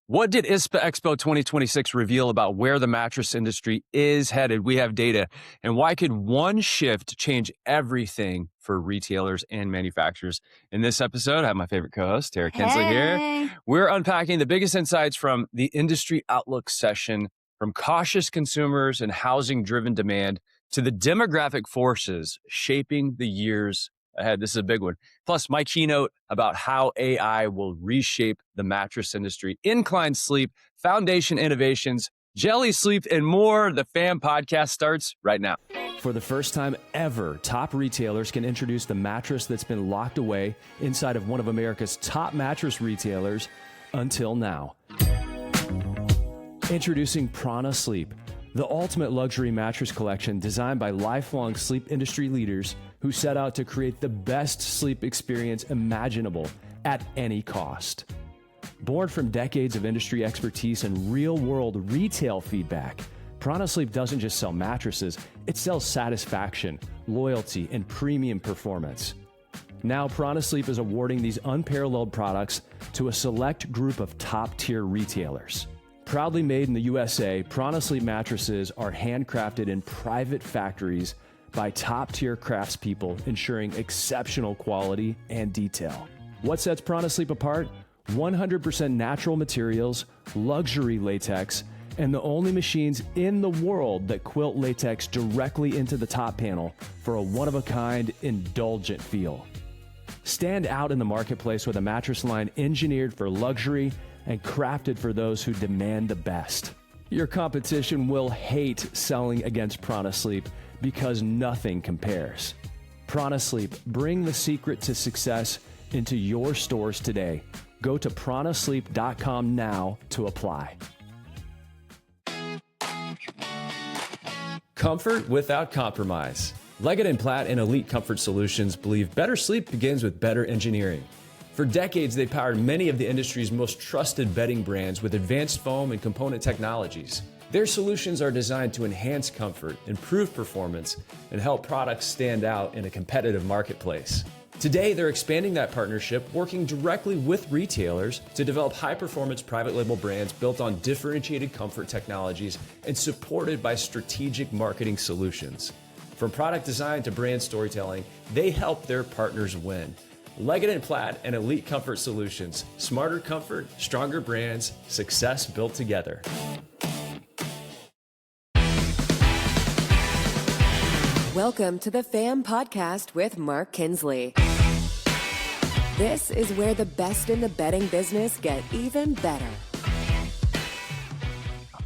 What did ISPA Expo 2026 reveal about where the mattress industry is headed? We have data. And why could one shift change everything for retailers and manufacturers? In this episode, I have my favorite co-host, Tara Kinsley here. We're unpacking the biggest insights from the Industry Outlook session, from cautious consumers and housing-driven demand to the demographic forces shaping the years ahead. This is a big one. Plus, my keynote about how AI will reshape the mattress industry, Incline Sleep, Foundation Innovations, Geli Sleep, and more. The FAM podcast starts right now. For the first time ever, top retailers can introduce the mattress that's been locked away inside of one of America's top mattress retailers until now. Introducing Prana Sleep, the ultimate luxury mattress collection designed by lifelong sleep industry leaders who set out to create the best sleep experience imaginable at any cost. Born from decades of industry expertise and real-world retail feedback, Prana Sleep doesn't just sell mattresses, it sells satisfaction, loyalty, and premium performance. Now, Prana Sleep is awarding these unparalleled products to a select group of top-tier retailers. Proudly made in the USA, Prana Sleep mattresses are handcrafted in private factories by top-tier craftspeople, ensuring exceptional quality and detail. What sets Prana Sleep apart? 100% natural materials, luxury latex, and the only machines in the world that quilt latex directly into the top panel for a one-of-a-kind, indulgent feel. Stand out in the marketplace with a mattress line engineered for luxury and crafted for those who demand the best. Your competition will hate selling against Prana Sleep because nothing compares. Prana Sleep, bring the secret to success into your stores today. Go to pranasleep.com now to apply. Comfort without compromise. Leggett & Platt and Elite Comfort Solutions believe better sleep begins with better engineering. For decades, they powered many of the industry's most trusted bedding brands with advanced foam and component technologies. Their solutions are designed to enhance comfort, improve performance, and help products stand out in a competitive marketplace. Today, they're expanding that partnership, working directly with retailers to develop high-performance private label brands built on differentiated comfort technologies and supported by strategic marketing solutions. From product design to brand storytelling, they help their partners win. Leggett & Platt and Elite Comfort Solutions. Smarter comfort, stronger brands, success built together. Welcome to the FAM podcast with Mark Kinsley. This is where the best in the bedding business get even better.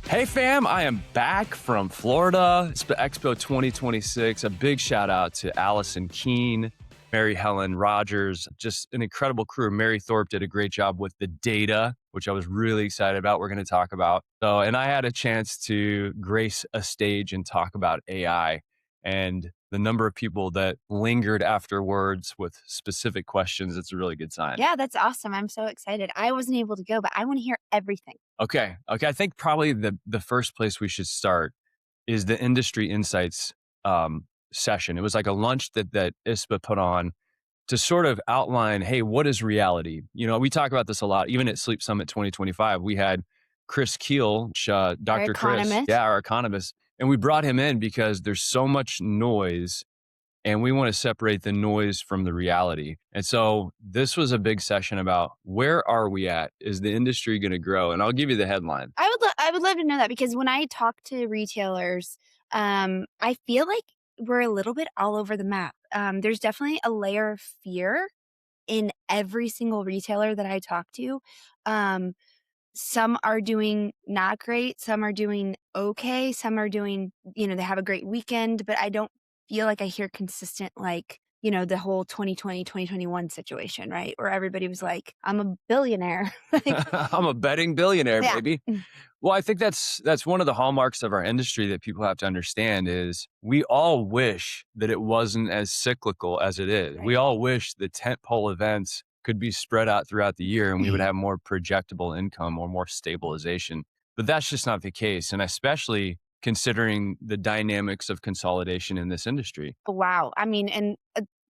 Hey fam, I am back from Florida, ISPA Expo 2026. A big shout out to Allison Keene, Mary Helen Rogers, just an incredible crew. Mary Thorpe did a great job with the data, which I was really excited about. We're going to talk about. And I had a chance to grace a stage and talk about AI, and the number of people that lingered afterwards with specific questions. It's a really good sign. Yeah, that's awesome. I'm so excited. I wasn't able to go, but I want to hear everything. Okay. I think probably the first place we should start is the industry insights session. It was like a lunch that ISPA put on to sort of outline, hey, what is reality? You know, we talk about this a lot. Even at Sleep Summit 2025, we had Chris Keel, Dr. Chris, our economist, and we brought him in because there's so much noise and we want to separate the noise from the reality. And so this was a big session about where are we at? Is the industry going to grow? And I'll give you the headline. I would love to know that, because when I talk to retailers, I feel like we're a little bit all over the map. There's definitely a layer of fear in every single retailer that I talk to. Some are doing not great. Some are doing okay. Some are doing, they have a great weekend, but I don't feel like I hear consistent, the whole 2020, 2021 situation, right? Where everybody was like, I'm a billionaire. I'm a betting billionaire, yeah. baby. Well, I think that's one of the hallmarks of our industry that people have to understand is we all wish that it wasn't as cyclical as it is. Right. We all wish the tentpole events could be spread out throughout the year and we would have more projectable income or more stabilization. But that's just not the case. And especially considering the dynamics of consolidation in this industry. Wow. I mean, and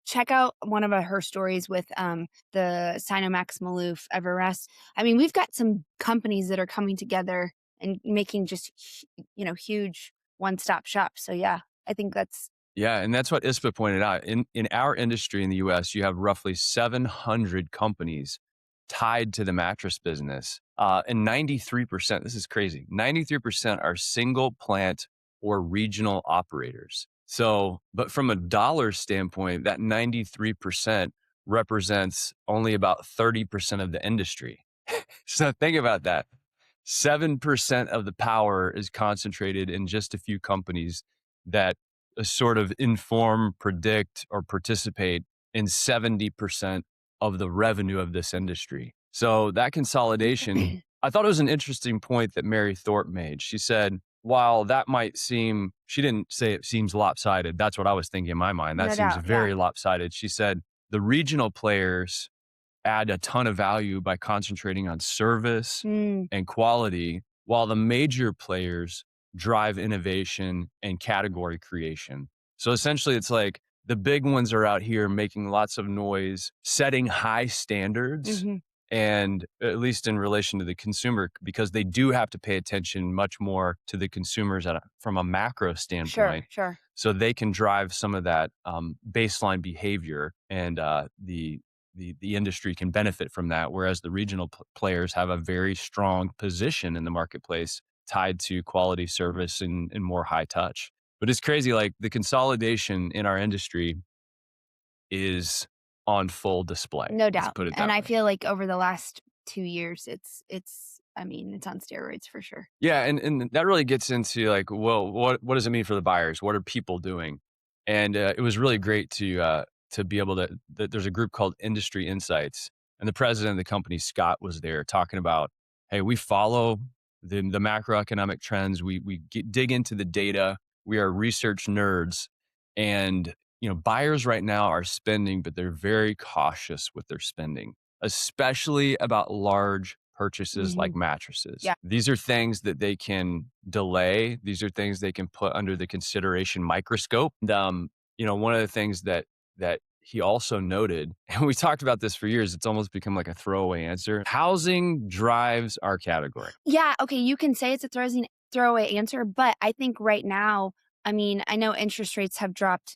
check out one of her stories with the Sinomax Maloof Everest. I mean, we've got some companies that are coming together and making just huge one-stop shops. So yeah, I think that's Yeah, and that's what ISPA pointed out. In our industry in the US, you have roughly 700 companies tied to the mattress business. And 93%, this is crazy, 93% are single plant or regional operators. So, but from a dollar standpoint, that 93% represents only about 30% of the industry. So think about that. 7% of the power is concentrated in just a few companies that sort of inform, predict, or participate in 70% of the revenue of this industry. So that consolidation, I thought it was an interesting point that Mary Thorpe made. She said, while that might seem, she didn't say it seems lopsided. That's what I was thinking in my mind. That no seems doubt. Yeah. very lopsided. She said, the regional players add a ton of value by concentrating on service Mm, and quality, while the major players drive innovation and category creation. So essentially, it's like the big ones are out here making lots of noise, setting high standards, mhm. and at least in relation to the consumer, because they do have to pay attention much more to the consumers from a macro Sure, standpoint. sure. So they can drive some of that baseline behavior, and the industry can benefit from that. Whereas the regional players have a very strong position in the marketplace tied to quality service and more high touch. But it's crazy, like the consolidation in our industry is on full display. No Let's doubt. put it And that I way. feel like over the last 2 years, it's I mean, it's on steroids for sure. Yeah, and that really gets into like, well, what does it mean for the buyers? What are people doing? And it was really great to be able to. There's a group called Industry Insights, and the president of the company, Scott, was there talking about, hey, we follow the macroeconomic trends. We dig into the data. We are research nerds, and buyers right now are spending, but they're very cautious with their spending, especially about large purchases like Mhm. mattresses. Yeah. These are things that they can delay. These are things they can put under the consideration microscope. And, one of the things that he also noted, and we talked about this for years, it's almost become like a throwaway answer. Housing drives our category. Yeah, okay, you can say it's a throwaway answer, but I think right now, I mean, I know interest rates have dropped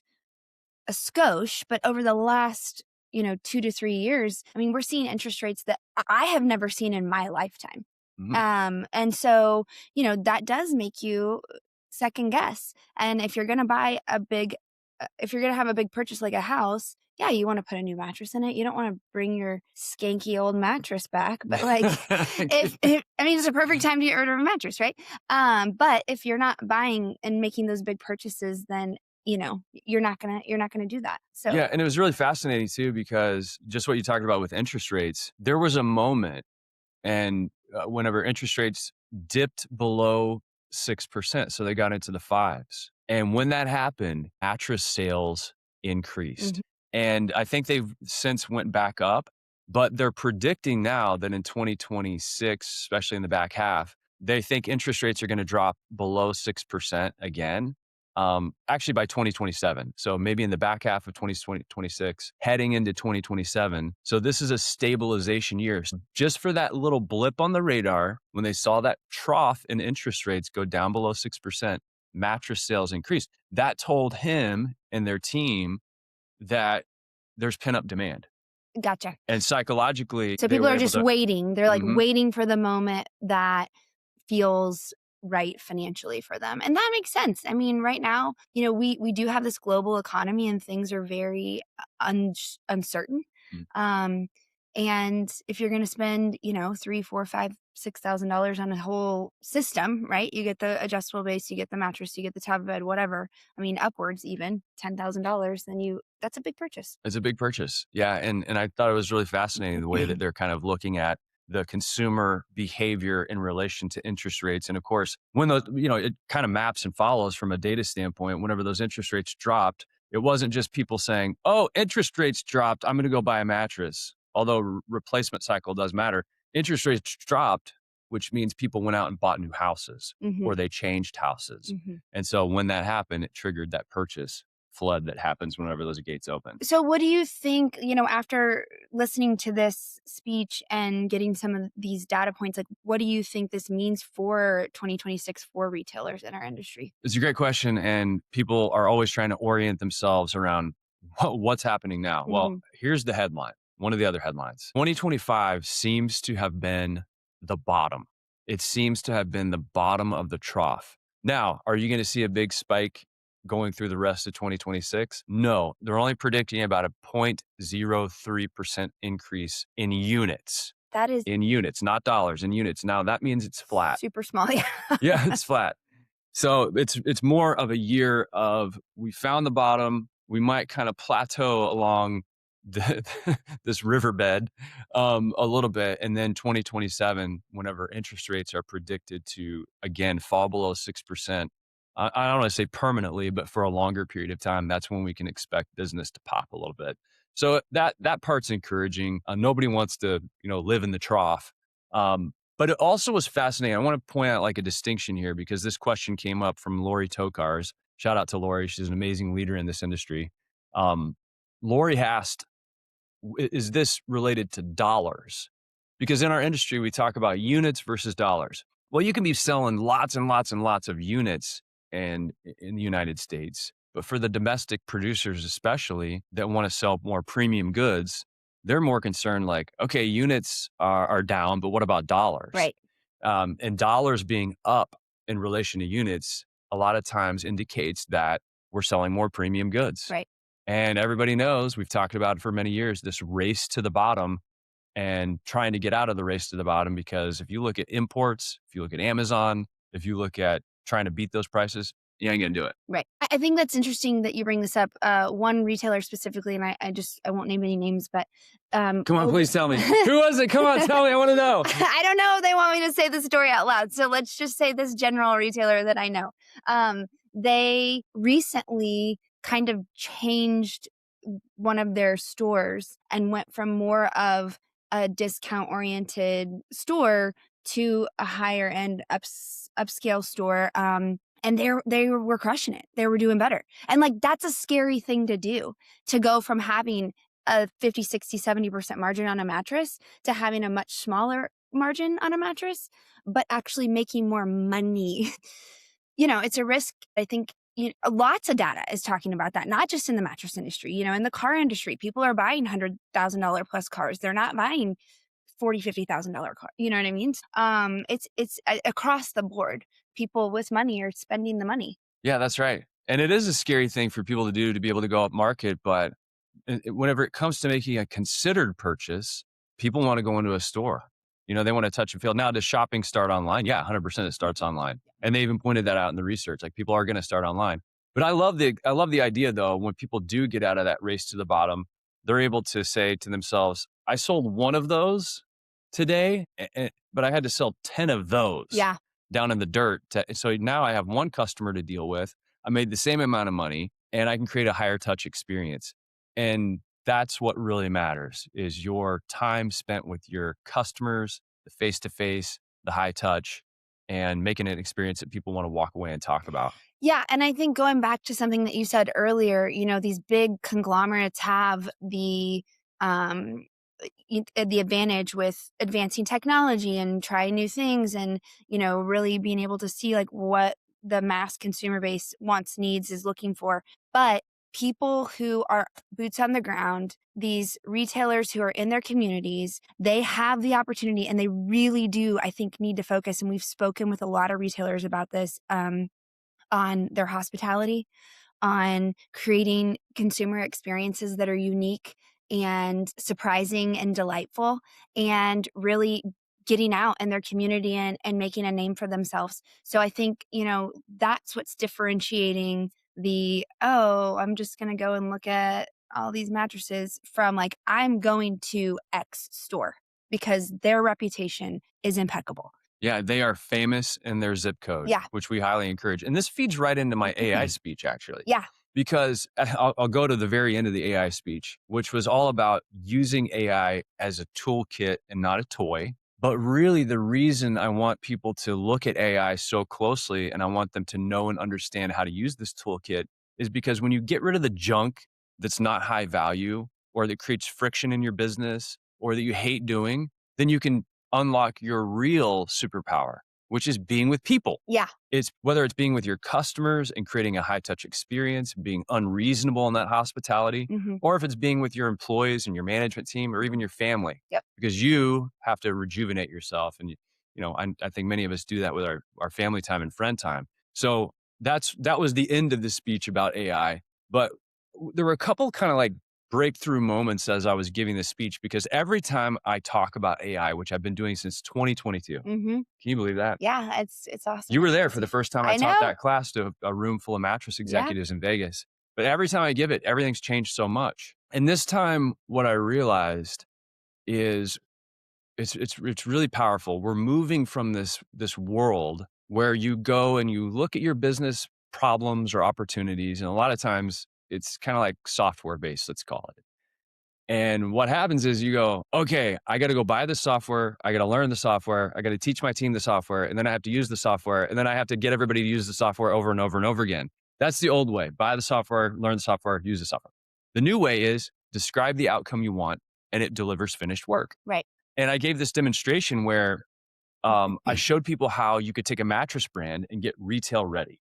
a skosh, but over the last, 2 to 3 years, I mean, we're seeing interest rates that I have never seen in my lifetime. Mhm. And so, that does make you second guess. And if you're going to have a big purchase like a house, yeah, you want to put a new mattress in it. You don't want to bring your skanky old mattress back, but like I mean, it's a perfect time to get rid of a mattress, right? But if you're not buying and making those big purchases, then you're not gonna do that. So Yeah, and it was really fascinating too, because just what you talked about with interest rates, there was a moment, and whenever interest rates dipped below 6%, so they got into the fives. And when that happened, mattress sales increased. Mhm. And I think they've since went back up, but they're predicting now that in 2026, especially in the back half, they think interest rates are going to drop below 6% again. Actually by 2027. So maybe in the back half of 2026, heading into 2027. So this is a stabilization year. So just for that little blip on the radar, when they saw that trough in interest rates go down below 6%, mattress sales increased. That told him and their team that there's pent-up demand. Gotcha. And psychologically, So they people were are able just to. waiting. They're like Mhm. waiting for the moment that feels right financially for them. And that makes sense. I mean, right now, we do have this global economy and things are very uncertain. Mm. Um, and if you're going to spend, three, four, five, $6,000 on a whole system, right? You get the adjustable base, you get the mattress, you get the top bed, whatever. I mean, upwards even $10,000, then that's a big purchase. It's a big purchase. Yeah, and I thought it was really fascinating the way that they're kind of looking at the consumer behavior in relation to interest rates. And of course, when those, it kind of maps and follows from a data standpoint. Whenever those interest rates dropped, it wasn't just people saying, "Oh, interest rates dropped, I'm going to go buy a mattress." Although replacement cycle does matter. Interest rates dropped, which means people went out and bought new houses Hmm. or they changed houses. Hmm. And so when that happened, it triggered that purchase. flood that happens whenever those gates open. So what do you think, after listening to this speech and getting some of these data points, like what do you think this means for 2026 for retailers in our industry? It's a great question. And people are always trying to orient themselves around what's happening now. Well, here's the headline. One of the other headlines. 2025 seems to have been the bottom. It seems to have been the bottom of the trough. Now, are you going to see a big spike going through the rest of 2026? No, they're only predicting about a 0.03% increase in units. That is in units, not dollars, in units. Now, that means it's flat. super small. Yeah, it's flat. So it's more of a year of we found the bottom. We might kind of plateau along this riverbed a little bit. And then 2027, whenever interest rates are predicted to, again, fall below 6%, I don't want to say permanently, but for a longer period of time, that's when we can expect business to pop a little bit. So that part's encouraging. Nobody wants to, live in the trough. But it also was fascinating. I want to point out like a distinction here because this question came up from Lori Tokars. Shout out to Lori. She's an amazing leader in this industry. Lori asked, is this related to dollars? Because in our industry, we talk about units versus dollars. Well, you can be selling lots and lots and lots of units in the United States. But for the domestic producers, especially that want to sell more premium goods, they're more concerned like, okay, units are down, but what about dollars? Right. And dollars being up in relation to units a lot of times indicates that we're selling more premium goods. Right. And everybody knows, we've talked about it for many years, this race to the bottom and trying to get out of the race to the bottom. Because if you look at imports, if you look at Amazon, if you look at trying to beat those prices, you ain't going to do it. Right. I think that's interesting that you bring this up. One retailer specifically, and I won't name any names, but come on, please tell me. Who was it? Come on, tell me. I want to know. I don't know if they want me to say the story out loud. So let's just say this general retailer that I know. They recently kind of changed one of their stores and went from more of a discount oriented store to a higher end upscale store. And they were crushing it. They were doing better. And like, that's a scary thing to do, to go from having a 50, 60, 70% margin on a mattress to having a much smaller margin on a mattress, but actually making more money. It's a risk. I think lots of data is talking about that, not just in the mattress industry, in the car industry, people are buying $100,000 plus cars. They're not buying $40,000, $50,000 car. You know what I mean? It's across the board. People with money are spending the money. Yeah, that's right. And it is a scary thing for people to do, to be able to go up market. But whenever it comes to making a considered purchase, people want to go into a store. They want to touch and feel. Now, does shopping start online? Yeah, 100% it starts online. And they even pointed that out in the research. Like, people are going to start online. But I love the idea, though, when people do get out of that race to the bottom, they're able to say to themselves, I sold one of those today, but I had to sell 10 of those down in the dirt. So now I have one customer to deal with. I made the same amount of money and I can create a higher touch experience. And that's what really matters, is your time spent with your customers, the face-to-face, the high touch, and making an experience that people want to walk away and talk about. Yeah. And I think going back to something that you said earlier, these big conglomerates have the advantage with advancing technology and trying new things and, really being able to see like what the mass consumer base wants, needs, is looking for. But people who are boots on the ground, these retailers who are in their communities, they have the opportunity, and they really do, I think, need to focus. And we've spoken with a lot of retailers about this, on their hospitality, on creating consumer experiences that are unique and surprising and delightful, and really getting out in their community and making a name for themselves. So I think, that's what's differentiating I'm just going to go and look at all these mattresses from like, I'm going to X store because their reputation is impeccable. Yeah, they are famous in their zip code, which we highly encourage. And this feeds right into my AI speech, actually. Yeah. Because I'll go to the very end of the AI speech, which was all about using AI as a toolkit and not a toy. But really, the reason I want people to look at AI so closely, and I want them to know and understand how to use this toolkit, is because when you get rid of the junk that's not high value or that creates friction in your business or that you hate doing, then you can unlock your real superpower, which is being with people. Yeah. It's whether it's being with your customers and creating a high touch experience, being unreasonable in that hospitality, or if it's being with your employees and your management team or even your family. Yep. Because you have to rejuvenate yourself. And, I think many of us do that with our family time and friend time. So that was the end of the speech about AI. But there were a couple kind of like breakthrough moments as I was giving this speech, because every time I talk about AI, which I've been doing since 2022, can you believe that? Yeah, it's awesome. You were there for the first time I taught know. that class to a room full of mattress executives in Vegas. But every time I give it, everything's changed so much. And this time, what I realized is it's really powerful. We're moving from this world where you go and you look at your business problems or opportunities, and a lot of times it's kind of like software based, let's call it. And what happens is you go, okay, I got to go buy the software. I got to learn the software. I got to teach my team the software. And then I have to use the software. And then I have to get everybody to use the software over and over and over again. That's the old way. Buy the software, learn the software, use the software. The new way is describe the outcome you want and it delivers finished work. Right. And I gave this demonstration where I showed people how you could take a mattress brand and get retail ready.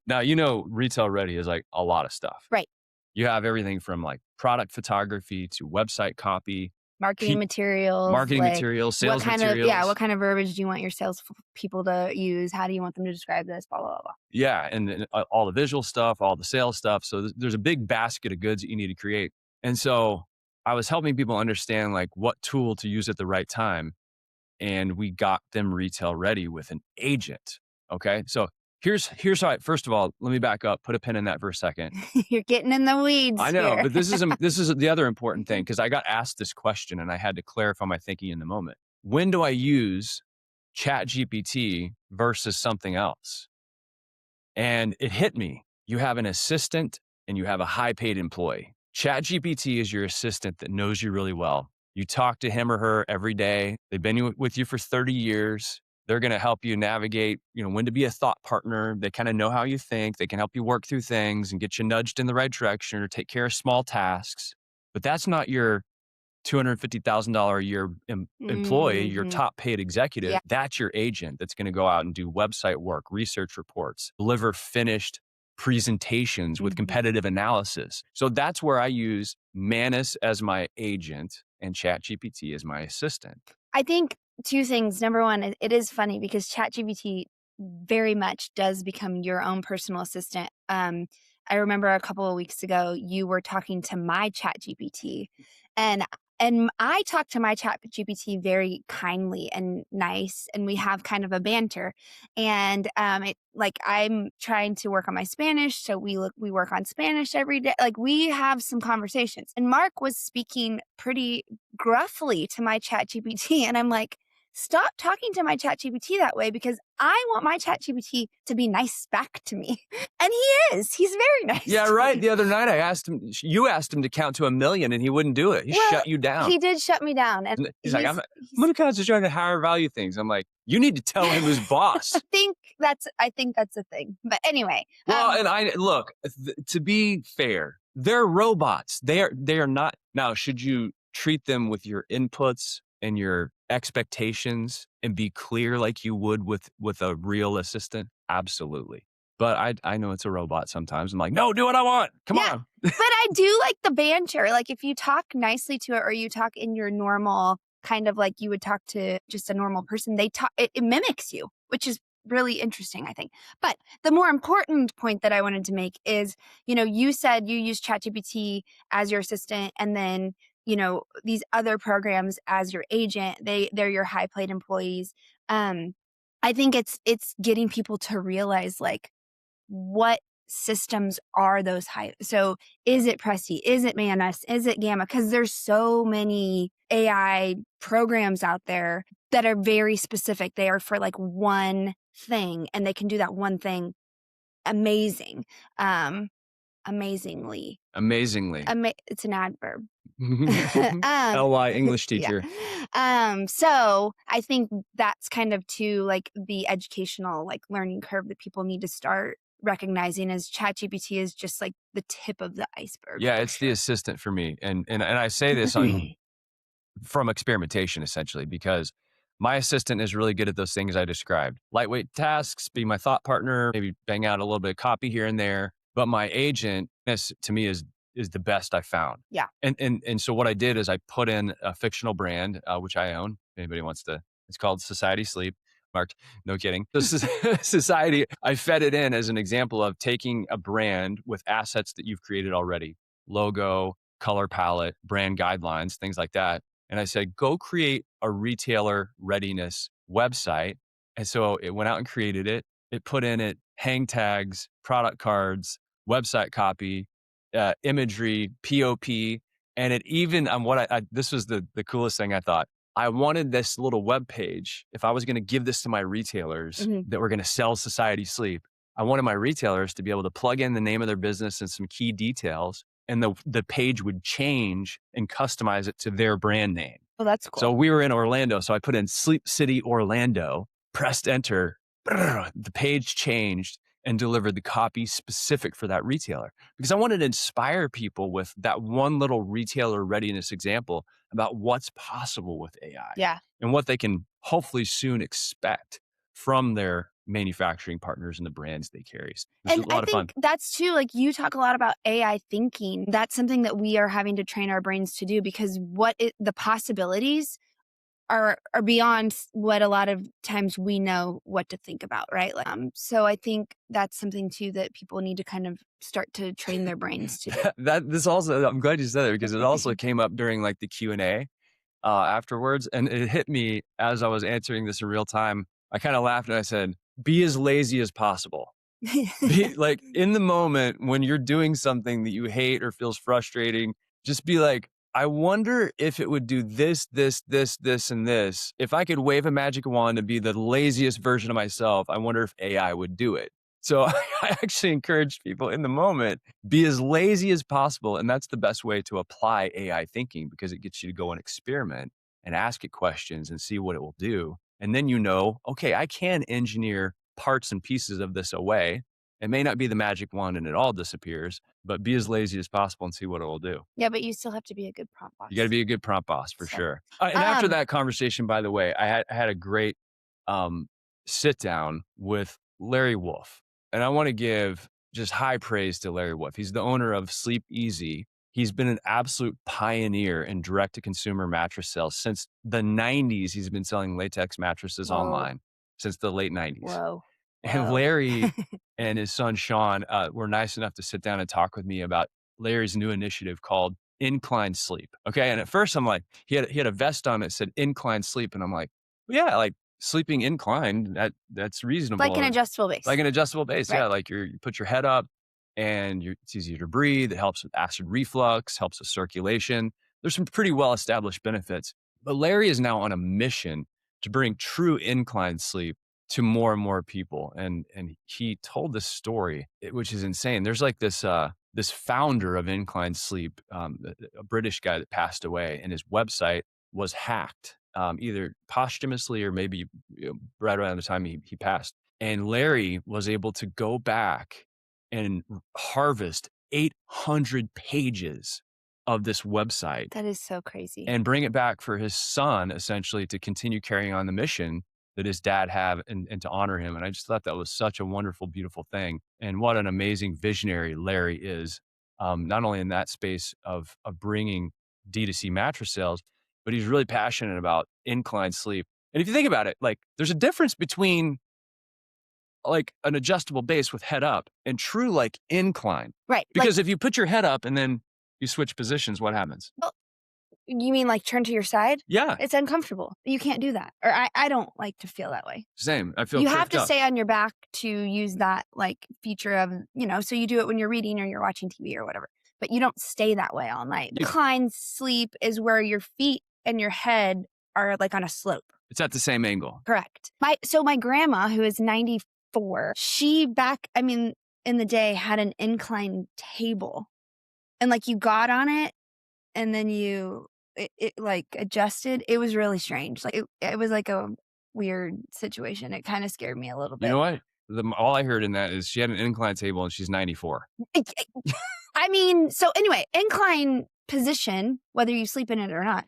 Now, retail ready is like a lot of stuff. Right. You have everything from like product photography to website copy, marketing materials, sales materials. What kind of verbiage do you want your sales people to use? How do you want them to describe this? Blah, blah, blah. Yeah. And all the visual stuff, all the sales stuff. So there's a big basket of goods that you need to create. And so I was helping people understand like what tool to use at the right time. And we got them retail ready with an agent. Okay. So here's how first of all, let me back up, put a pin in that for a second. You're getting in the weeds. I know, here. but this is the other important thing, because I got asked this question and I had to clarify my thinking in the moment. When do I use ChatGPT versus something else? And it hit me. You have an assistant and you have a high paid employee. ChatGPT is your assistant that knows you really well. You talk to him or her every day. They've been with you for 30 years. They're going to help you navigate, when to be a thought partner. They kind of know how you think. They can help you work through things and get you nudged in the right direction or take care of small tasks. But that's not your $250,000 a year employee, your top paid executive. Yeah. That's your agent that's going to go out and do website work, research reports, deliver finished presentations with competitive analysis. So that's where I use Manus as my agent and ChatGPT as my assistant. I think two things. Number one, it is funny because ChatGPT very much does become your own personal assistant. I remember a couple of weeks ago, you were talking to my ChatGPT, and I talk to my ChatGPT very kindly and nice, and we have kind of a banter. And I'm trying to work on my Spanish, so we work on Spanish every day. Like, we have some conversations. And Mark was speaking pretty gruffly to my ChatGPT, and I'm like, stop talking to my ChatGPT that way, because I want my ChatGPT to be nice back to me. And he is. He's very nice. Yeah, right. The other night you asked him to count to 1 million and he wouldn't do it. He shut you down. He did shut me down. And he's like, I'm going to concentrate on higher value things. I'm like, you need to tell him who's boss. I think that's a thing. But anyway. Well, and look, to be fair, they're robots. They are not. Now, should you treat them with your inputs and your expectations and be clear like you would with a real assistant? Absolutely. But I know it's a robot sometimes. I'm like, no, do what I want. Come on. But I do like the banter. Like, if you talk nicely to it, or you talk in your normal kind of like you would talk to just a normal person, it mimics you, which is really interesting, I think. But the more important point that I wanted to make is, you said you use ChatGPT as your assistant, and then these other programs as your agent. They're your high paid employees. I think it's getting people to realize, like, what systems are those high. So is it Presti? Is it Manus? Is it Gamma? Because there's so many AI programs out there that are very specific. They are for like one thing, and they can do that one thing amazing. Amazingly. It's an adverb. LY English teacher. Yeah. So I think that's kind of too like the educational, like, learning curve that people need to start recognizing is ChatGPT is just like the tip of the iceberg. Yeah, for it's the sure. assistant for me. And I say this from experimentation, essentially, because my assistant is really good at those things I described. Lightweight tasks, be my thought partner, maybe bang out a little bit of copy here and there. But my agent, this to me is the best I found. Yeah. And so what I did is I put in a fictional brand, which I own. If anybody wants to, it's called Society Sleep. Marked, no kidding. This is Society. I fed it in as an example of taking a brand with assets that you've created already, logo, color palette, brand guidelines, things like that. And I said, go create a retailer readiness website. And so it went out and created it. It put in it hang tags, product cards, website copy, imagery, POP, and it even on what this was the coolest thing I thought. I wanted this little web page. If I was going to give this to my retailers that were going to sell Society Sleep, I wanted my retailers to be able to plug in the name of their business and some key details, and the page would change and customize it to their brand name. Oh, that's cool. So we were in Orlando, so I put in Sleep City Orlando, pressed enter, the page changed and delivered the copy specific for that retailer, because I wanted to inspire people with that one little retailer readiness example about what's possible with AI Yeah. and what they can hopefully soon expect from their manufacturing partners and the brands they carry. It's a And lot I of fun. think that's too, like you talk a lot about AI thinking. That's something that we are having to train our brains to do, because the possibilities are beyond what a lot of times we know what to think about, right? Like, so I think that's something too that people need to kind of start to train their brains to do. This also, I'm glad you said it, because it also came up during like the Q&A afterwards. And it hit me as I was answering this in real time. I kind of laughed and I said, be as lazy as possible. Be, like, in the moment when you're doing something that you hate or feels frustrating, just be like, I wonder if it would do this, and this. If I could wave a magic wand and be the laziest version of myself, I wonder if AI would do it. So I actually encourage people in the moment, be as lazy as possible. And that's the best way to apply AI thinking, because it gets you to go and experiment and ask it questions and see what it will do. And then okay, I can engineer parts and pieces of this away. It may not be the magic wand and it all disappears, but be as lazy as possible and see what it will do. Yeah, but you still have to be a good prompt boss. You got to be a good prompt boss for So, sure. And after that conversation, by the way, I had a great sit down with Larry Wolf. And I want to give just high praise to Larry Wolf. He's the owner of Sleep Easy. He's been an absolute pioneer in direct-to-consumer mattress sales. Since the 90s, he's been selling latex mattresses online since the late 90s. Whoa. And Larry and his son, Sean, were nice enough to sit down and talk with me about Larry's new initiative called Incline Sleep. Okay. And at first I'm like, he had a vest on that said Incline Sleep. And I'm like, well, yeah, like sleeping inclined, that's reasonable. Like an adjustable base. Like an adjustable base. Right. Yeah. Like you put your head up and it's easier to breathe. It helps with acid reflux, helps with circulation. There's some pretty well-established benefits. But Larry is now on a mission to bring true incline sleep to more and more people. And he told this story, which is insane. There's like this founder of Incline Sleep, a British guy that passed away, and his website was hacked, either posthumously or maybe right around the time he passed. And Larry was able to go back and harvest 800 pages of this website. That is so crazy. And bring it back for his son, essentially, to continue carrying on the mission that his dad had and to honor him. And I just thought that was such a wonderful, beautiful thing. And what an amazing visionary Larry is, not only in that space of bringing D2C mattress sales, but he's really passionate about incline sleep. And if you think about it, like there's a difference between like an adjustable base with head up and true like incline. Right. Because if you put your head up and then you switch positions, what happens? Well, you mean like turn to your side? Yeah. It's uncomfortable. You can't do that. Or I don't like to feel that way. Same. I feel you have to up. stay on your back to use that like feature of, so you do it when you're reading or you're watching TV or whatever, but you don't stay that way all night. Incline sleep is where your feet and your head are like on a slope. It's at the same angle. Correct. My grandma, who is 94, she in the day had an incline table, and like you got on it and then it like adjusted. It was really strange. Like it was like a weird situation. It kind of scared me a little bit. You know what? all I heard in that is she had an incline table and she's 94. I mean, so anyway, incline position, whether you sleep in it or not,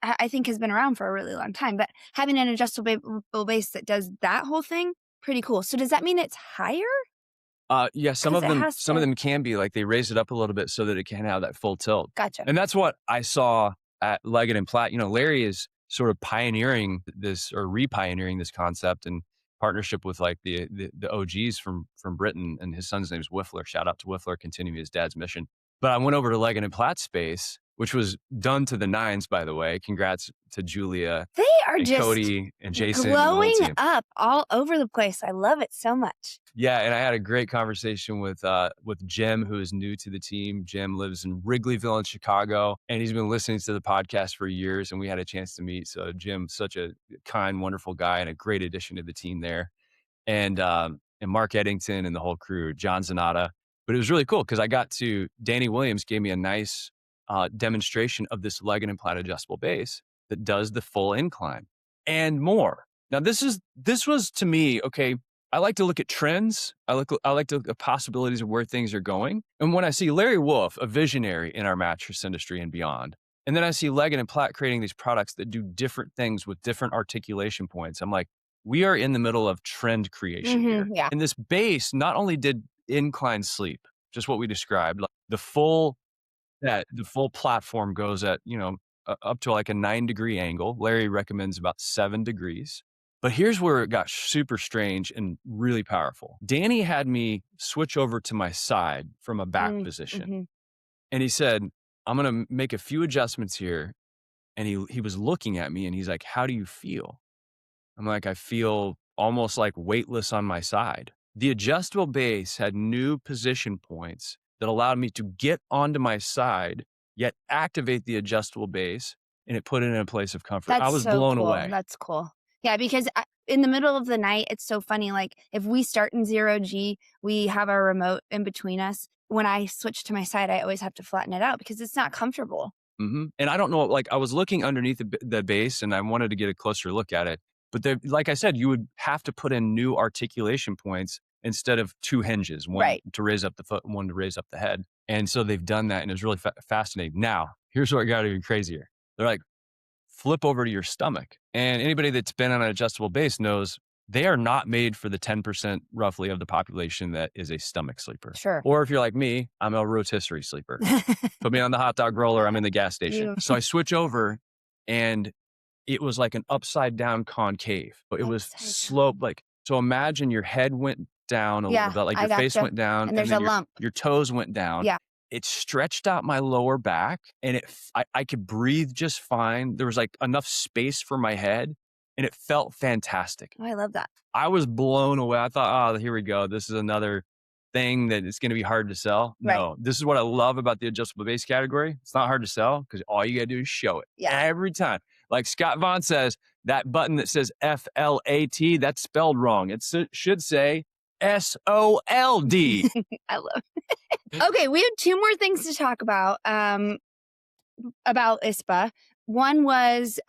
I think has been around for a really long time. But having an adjustable base that does that whole thing, pretty cool. So does that mean it's higher? Yeah, some 'Cause of it them, has some of to- them can be like they raise it up a little bit so that it can have that full tilt. Gotcha. And that's what I saw at Leggett and Platt. You know, Larry is sort of pioneering this or re-pioneering this concept in partnership with like the OGs from Britain, and his son's name is Whiffler. Shout out to Whiffler, continuing his dad's mission. But I went over to Leggett and Platt space, which was done to the nines, by the way. Congrats to Julia They are and just Cody and Jason and the whole glowing team. up all over the place. I love it so much. Yeah, and I had a great conversation with Jim, who is new to the team. Jim lives in Wrigleyville in Chicago, and he's been listening to the podcast for years, and we had a chance to meet. So Jim's such a kind, wonderful guy and a great addition to the team there. And Mark Eddington and the whole crew, John Zanata. But it was really cool because I got to, Danny Williams gave me a nice demonstration of this Leggett and Platt adjustable base that does the full incline and more. Now, this was to me, okay, I like to look at trends. I like to look at possibilities of where things are going. And when I see Larry Wolf, a visionary in our mattress industry and beyond, and then I see Leggett and Platt creating these products that do different things with different articulation points, I'm like, we are in the middle of trend creation here. Yeah. And this base not only did Incline Sleep, just what we described, like the full platform goes at, up to like a 9-degree angle. Larry recommends about 7 degrees. But here's where it got super strange and really powerful. Danny had me switch over to my side from a back position. And he said, I'm going to make a few adjustments here. And he was looking at me and he's like, how do you feel? I'm like, I feel almost like weightless on my side. The adjustable base had new position points that allowed me to get onto my side, yet activate the adjustable base, and it put it in a place of comfort. I was so blown cool. away. That's cool. Yeah, because in the middle of the night, it's so funny. Like if we start in 0G, we have our remote in between us. When I switch to my side, I always have to flatten it out because it's not comfortable. Mm-hmm. And I don't know, like I was looking underneath the base and I wanted to get a closer look at it. But like I said, you would have to put in new articulation points instead of 2 hinges, one to raise up the foot and one to raise up the head. And so they've done that and it's really fascinating. Now, here's what got even crazier. They're like, flip over to your stomach. And anybody that's been on an adjustable base knows they are not made for the 10% roughly of the population that is a stomach sleeper. Sure. Or if you're like me, I'm a rotisserie sleeper. Put me on the hot dog roller, I'm in the gas station. So I switch over and it was like an upside down concave, but it was sloped like, so imagine your head went down a little bit, like your face went down and there's a lump. Your toes went down. Yeah. It stretched out my lower back and I could breathe just fine. There was like enough space for my head and it felt fantastic. Oh, I love that. I was blown away. I thought, oh, here we go. This is another thing that it's going to be hard to sell. Right. No, this is what I love about the adjustable base category. It's not hard to sell because all you got to do is show it every time. Like Scott Vaughn says, that button that says FLAT, that's spelled wrong. It should say SOLD. I love it. Okay, we have 2 more things to talk about ISPA. One was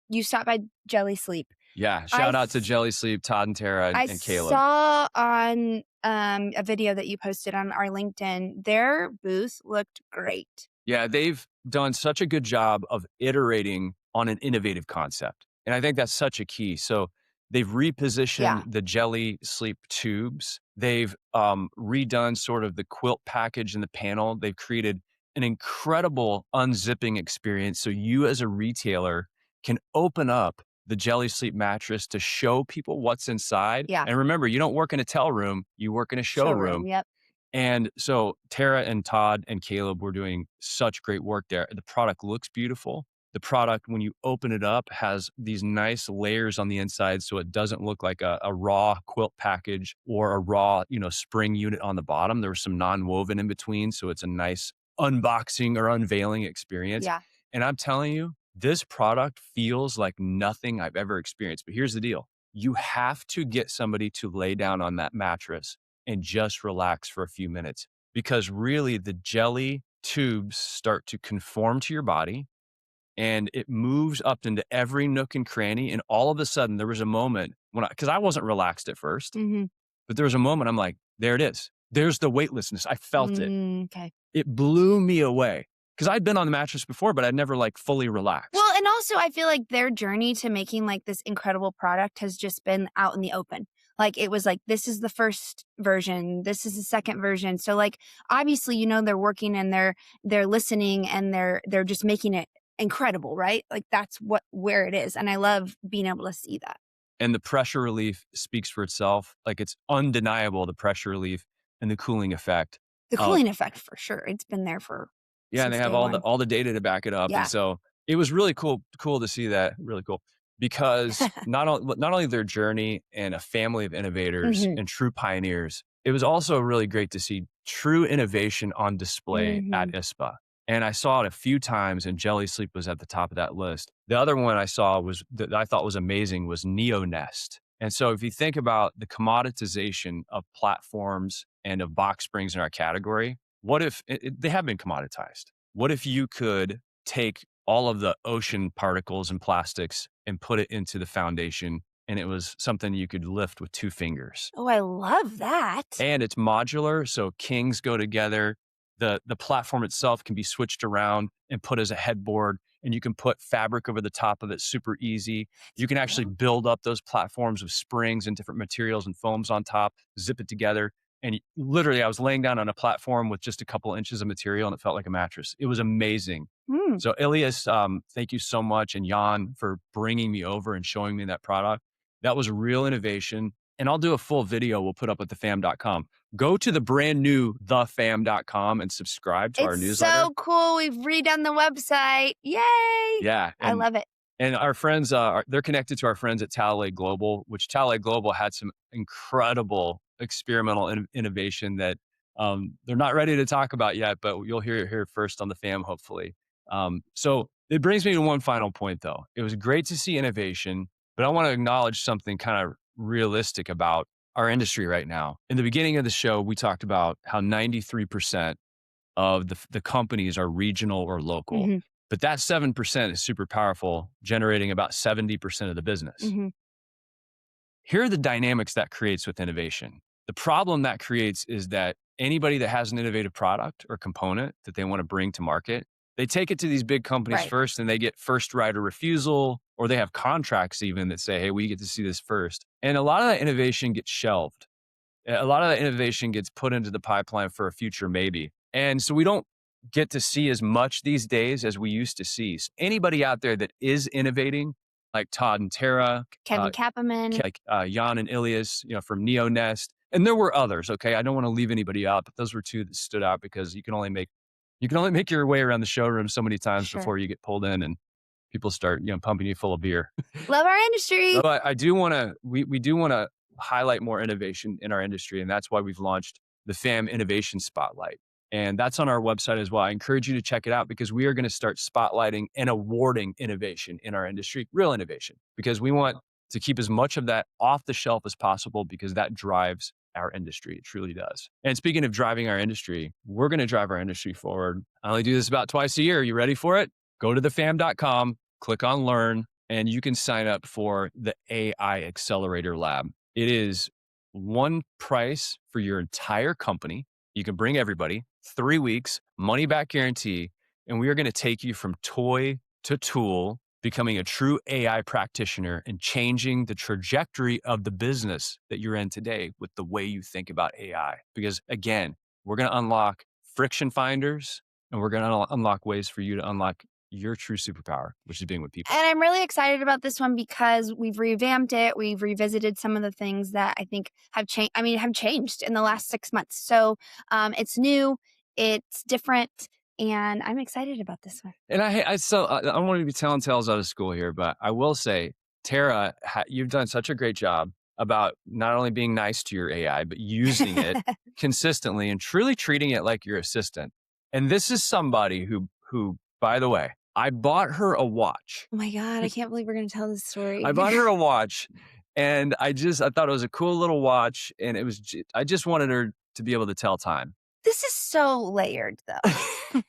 you stopped by Geli Sleep. Yeah, shout out to Geli Sleep, Todd and Tara and Caleb. I saw on a video that you posted on our LinkedIn, their booth looked great. Yeah, they've done such a good job of iterating on an innovative concept. And I think that's such a key. So they've repositioned the Geli Sleep tubes. They've redone sort of the quilt package in the panel. They've created an incredible unzipping experience. So you as a retailer can open up the Geli Sleep mattress to show people what's inside. Yeah. And remember, you don't work in a tell room, you work in a showroom. Yep. And so Tara and Todd and Caleb were doing such great work there. The product looks beautiful. The product, when you open it up, has these nice layers on the inside so it doesn't look like a raw quilt package or a raw, spring unit on the bottom. There was some non-woven in between, so it's a nice unboxing or unveiling experience. Yeah. And I'm telling you, this product feels like nothing I've ever experienced. But here's the deal. You have to get somebody to lay down on that mattress and just relax for a few minutes because really the Geli tubes start to conform to your body and it moves up into every nook and cranny. And all of a sudden, there was a moment because I wasn't relaxed at first, but there was a moment I'm like, there it is. There's the weightlessness. I felt it. Okay. It blew me away because I'd been on the mattress before, but I'd never like fully relaxed. Well, and also I feel like their journey to making like this incredible product has just been out in the open. Like it was like, this is the first version, this is the second version. So like, obviously, they're working and they're listening and they're just making it incredible, right? Like that's where it is. And I love being able to see that. And the pressure relief speaks for itself. Like it's undeniable, the pressure relief and the cooling effect. The cooling effect for sure. It's been there for and they have all the data to back it up. Yeah. And so it was really cool to see that. Really cool. Because not only their journey and a family of innovators and true pioneers, it was also really great to see true innovation on display at ISPA. And I saw it a few times, and Geli Sleep was at the top of that list. The other one I saw that I thought was amazing was Nest. And so if you think about the commoditization of platforms and of box springs in our category, what if they have been commoditized? What if you could take all of the ocean particles and plastics and put it into the foundation, and it was something you could lift with 2 fingers? Oh, I love that. And it's modular, so kings go together. The platform itself can be switched around and put as a headboard, and you can put fabric over the top of it super easy. You can actually build up those platforms with springs and different materials and foams on top, zip it together. And literally, I was laying down on a platform with just a couple inches of material, and it felt like a mattress. It was amazing. So Ilias, thank you so much, and Jan for bringing me over and showing me that product. That was real innovation. And I'll do a full video we'll put up at thefam.com. Go to the brand new thefam.com and subscribe to our newsletter. It's so cool. We've redone the website. Yay. Yeah. I love it. And our friends, they're connected to our friends at Talay Global, which Talay Global had some incredible experimental innovation that they're not ready to talk about yet, but you'll hear it here first on the fam, hopefully. So it brings me to one final point, though. It was great to see innovation, but I want to acknowledge something kind of realistic about our industry right now. In the beginning of the show, we talked about how 93% of the companies are regional or local. But that 7% is super powerful, generating about 70% of the business. Here are the dynamics that creates with innovation. The problem that creates is that anybody that has an innovative product or component that they want to bring to market, they take it to these big companies first, and they get first right of refusal, or they have contracts even that say, hey, we get to see this first. And a lot of that innovation gets shelved. A lot of that innovation gets put into the pipeline for a future maybe. And so we don't get to see as much these days as we used to see. So anybody out there that is innovating, like Todd and Tara, Kevin Kappaman, Jan and Ilias, from Nest, and there were others. Okay, I don't want to leave anybody out, but those were 2 that stood out because you can only make your way around the showroom so many times before you get pulled in and people start pumping you full of beer. Love our industry. But I do want to we do want to highlight more innovation in our industry, and that's why we've launched the FAM Innovation Spotlight. And that's on our website as well. I encourage you to check it out because we are going to start spotlighting and awarding innovation in our industry, real innovation, because we want to keep as much of that off the shelf as possible because that drives our industry. It truly does. And speaking of driving our industry, we're going to drive our industry forward. I only do this about twice a year. You ready for it? Go to thefam.com, click on Learn, and you can sign up for the AI Accelerator Lab. It is one price for your entire company. You can bring everybody, 3 weeks, money back guarantee, and we are going to take you from toy to tool, becoming a true AI practitioner and changing the trajectory of the business that you're in today with the way you think about AI. Because again, we're going to unlock friction finders, and we're going to unlock ways for you to unlock your true superpower, which is being with people. And I'm really excited about this one because we've revamped it. We've revisited some of the things that I think have changed. Have changed in the last 6 months. So it's new, it's different, and I'm excited about this one. And I don't want to be telling tales out of school here, but I will say, Tara, you've done such a great job about not only being nice to your AI, but using it consistently and truly treating it like your assistant. And this is somebody who, by the way, I bought her a watch. Oh my God, I can't believe we're going to tell this story. I bought her a watch, and I thought it was a cool little watch, and I just wanted her to be able to tell time. This is so layered, though.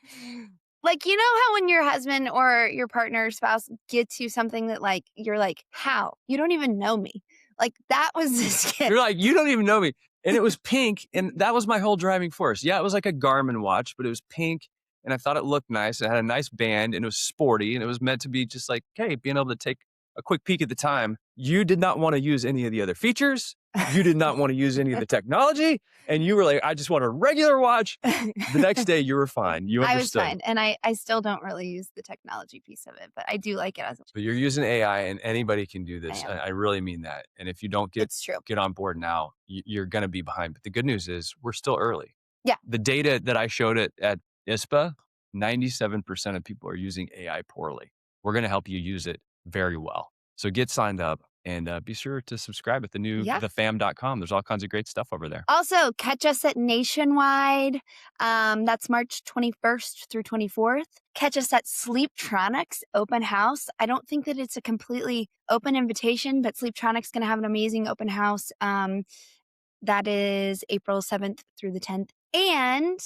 Like, you know how when your husband or your partner or spouse gets you something that like, you're like, how? You don't even know me. Like that was this gift. You're like, you don't even know me. And it was pink. And that was my whole driving force. Yeah, it was like a Garmin watch, but it was pink. And I thought it looked nice. It had a nice band and it was sporty. And it was meant to be just like, hey, being able to take a quick peek at the time. You did not want to use any of the other features. You did not want to use any of the technology. And you were like, I just want a regular watch. The next day you were fine. You understood. I was fine. And I still don't really use the technology piece of it, but I do like it as a But you're using AI and anybody can do this. I really mean that. And if you don't It's true. get on board now, you're going to be behind. But the good news is we're still early. Yeah. The data that I showed at ISPA, 97% of people are using AI poorly. We're going to help you use it very well. So get signed up and be sure to subscribe at thefam.com. There's all kinds of great stuff over there. Also, catch us at Nationwide. That's March 21st through 24th. Catch us at Sleeptronics Open House. I don't think that it's a completely open invitation, but Sleeptronics going to have an amazing open house. That is April 7th through the 10th. And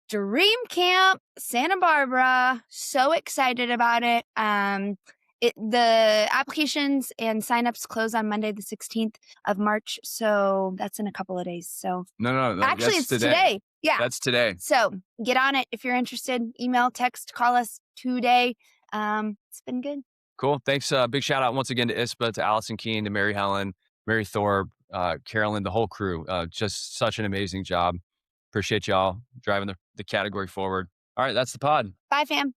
Dream Camp Santa Barbara. So excited about it. The applications and signups close on Monday, the 16th of March. So that's in a couple of days. So No. actually, it's today. Yeah. That's today. So get on it. If you're interested, email, text, call us today. It's been good. Cool. Thanks. Big shout out once again to ISPA, to Allison Keene, to Mary Helen, Mary Thorpe, Carolyn, the whole crew. Just such an amazing job. Appreciate y'all driving the category forward. All right. That's the pod. Bye, fam.